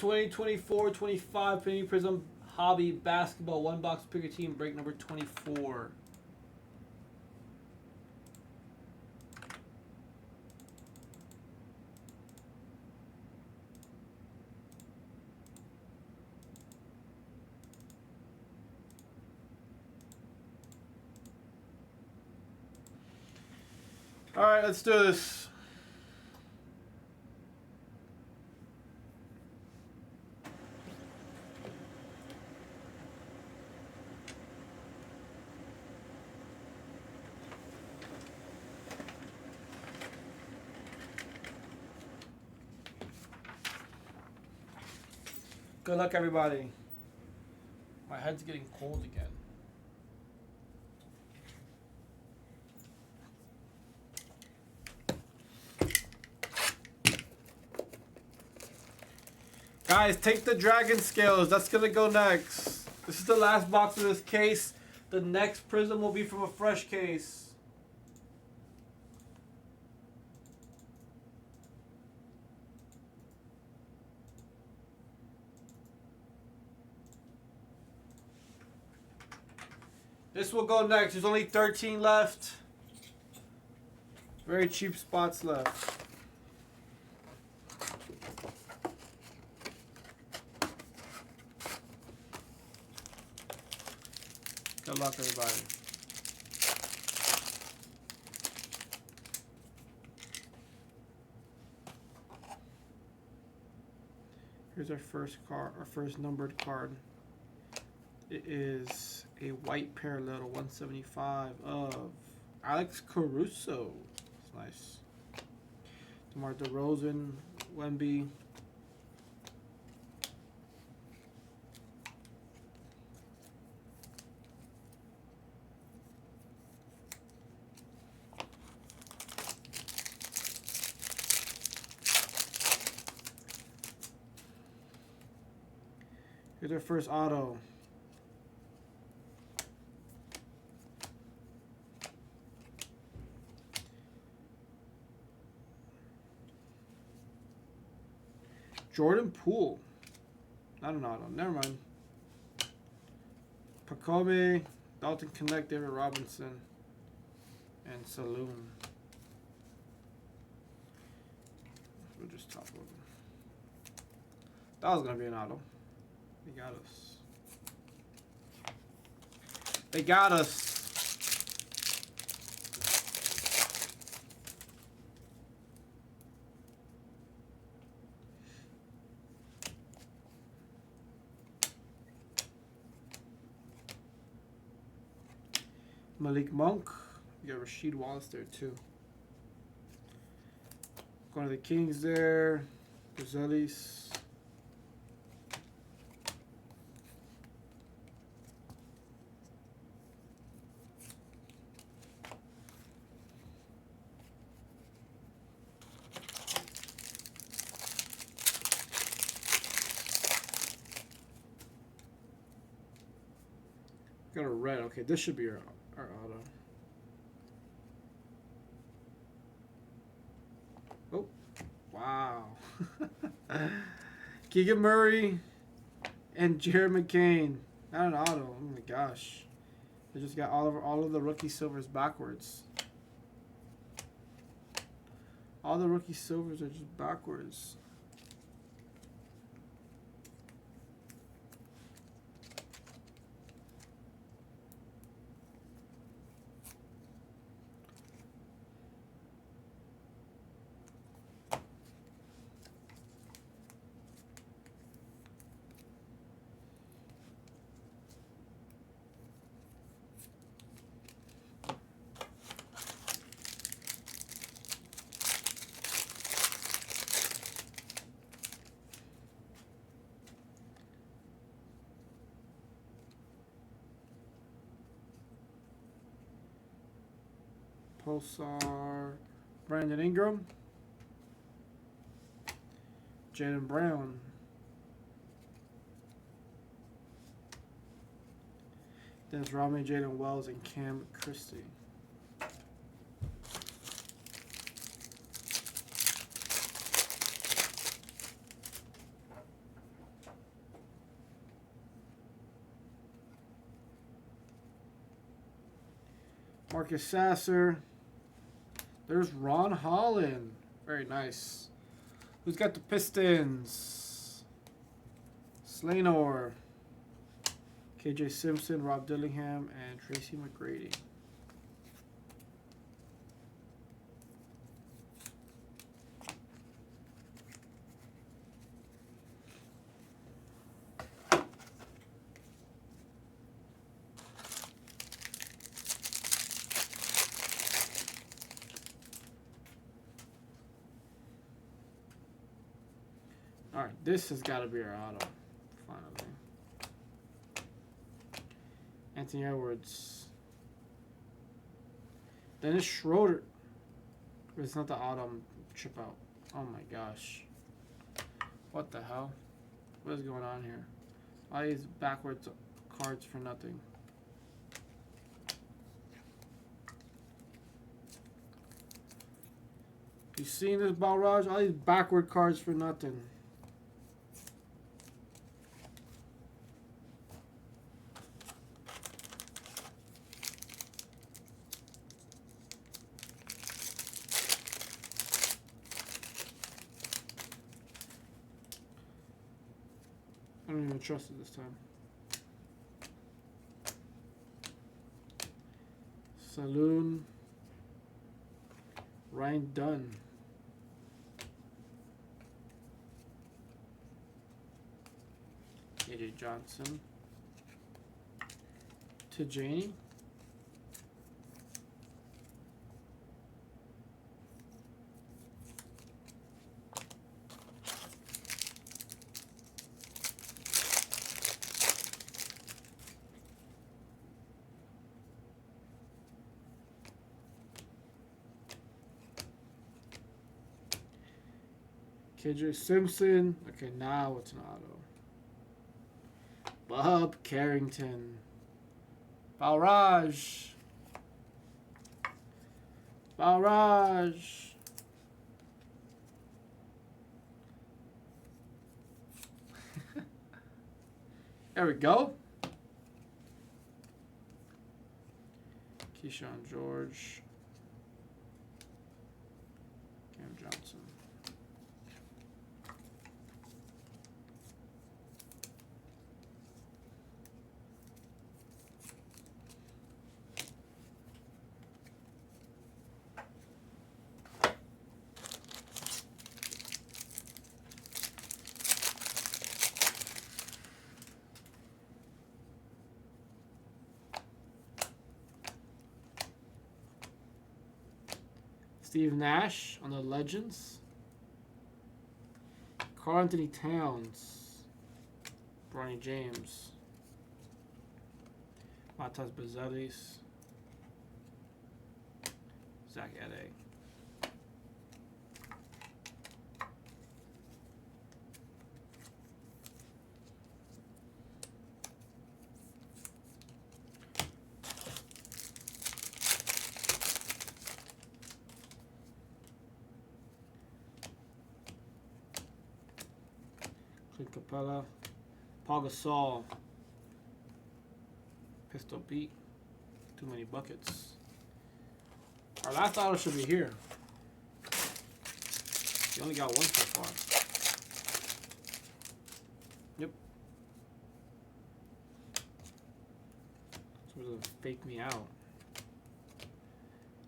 2024-25 Panini Prizm Hobby Basketball 1-box picker team break number 24. All right, let's do this. Good luck, everybody. My head's getting cold again. Guys, take the dragon scales. That's going to go next. This is the last box of this case. The next Prizm will be from a fresh case. This will go next. There's only 13 left. Very cheap spots left. Good luck, everybody. Here's our first card, our first numbered card. It is a white parallel 175 of Alex Caruso. That's nice. DeMar DeRozan, Wemby. Here's our first auto. Jordan Poole. Not an auto. Never mind. Pacobe, Dalton Connect, David Robinson, and Saloon. We'll just top load them. That was going to be an auto. They got us. They got us. Malik Monk. You got Rasheed Wallace there too. Going to the Kings there. Brazili's. Got a red. Okay, this should be our auto. Oh, wow. Keegan Murray and Jared McCain. Not an auto. Oh my gosh. They just got all of the rookie silvers backwards. All the rookie silvers are just backwards. Pulsar, Brandon Ingram, Jaylen Brown, Dennis Rodman, Jalen Wells, and Cam Christie. Marcus Sasser. There's Ron Holland. Very nice. Who's got the Pistons? Slanor. KJ Simpson, Rob Dillingham, and Tracy McGrady. All right, this has got to be our auto, finally. Anthony Edwards. Dennis Schroeder. It's not the autumn chip out. Oh my gosh. What the hell? What is going on here? All these backwards cards for nothing. You seen this, Balraj? All these backward cards for nothing. I don't even trust it this time. Saloon. Ryan Dunn. AJ Johnson. Tajani. KJ Simpson. Okay, now it's an auto. Bob Carrington. Balraj. Balraj. There we go. Keyshawn George. Cam Johnson. Steve Nash on the Legends. Karl Anthony Towns. Bronny James. Matas Bazelis. Zach Edey. Capella, Paul Gasol, Pistol Pete, too many buckets. Our last auto should be here. You only got one so far. Yep. So it's gonna fake me out.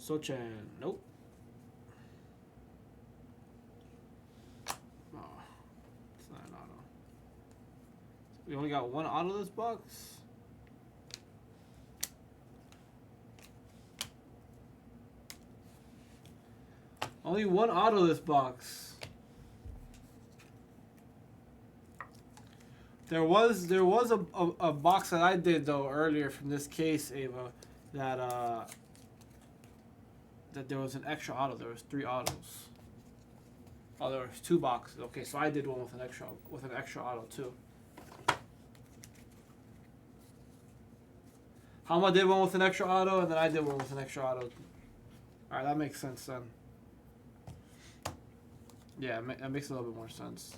Sochan, nope. We only got one auto this box. Only one auto this box. There was a box that I did though earlier from this case, Ava, that that there was an extra auto. There was 3 autos. Oh, there was 2 boxes. Okay, so I did one with an extra auto too. Hama did one with an extra auto, and then I did one with an extra auto. Alright, that makes sense then. Yeah, that makes a little bit more sense.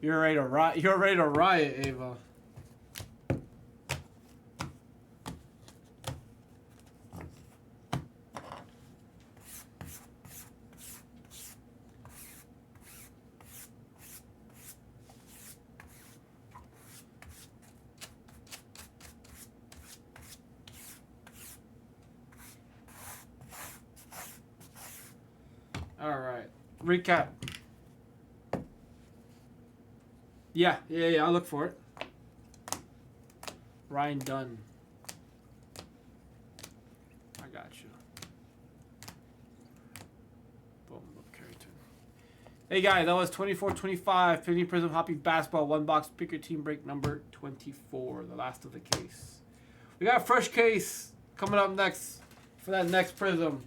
You're ready to riot. You're ready to riot, Ava. Recap. Yeah. I'll look for it. Ryan Dunn. I got you. Boom. Carry turn. Hey guys, that was 24-25 Panini Prizm Hoppy Basketball 1-box pick your team break number 24, the last of the case. We got a fresh case coming up next for that next Prizm.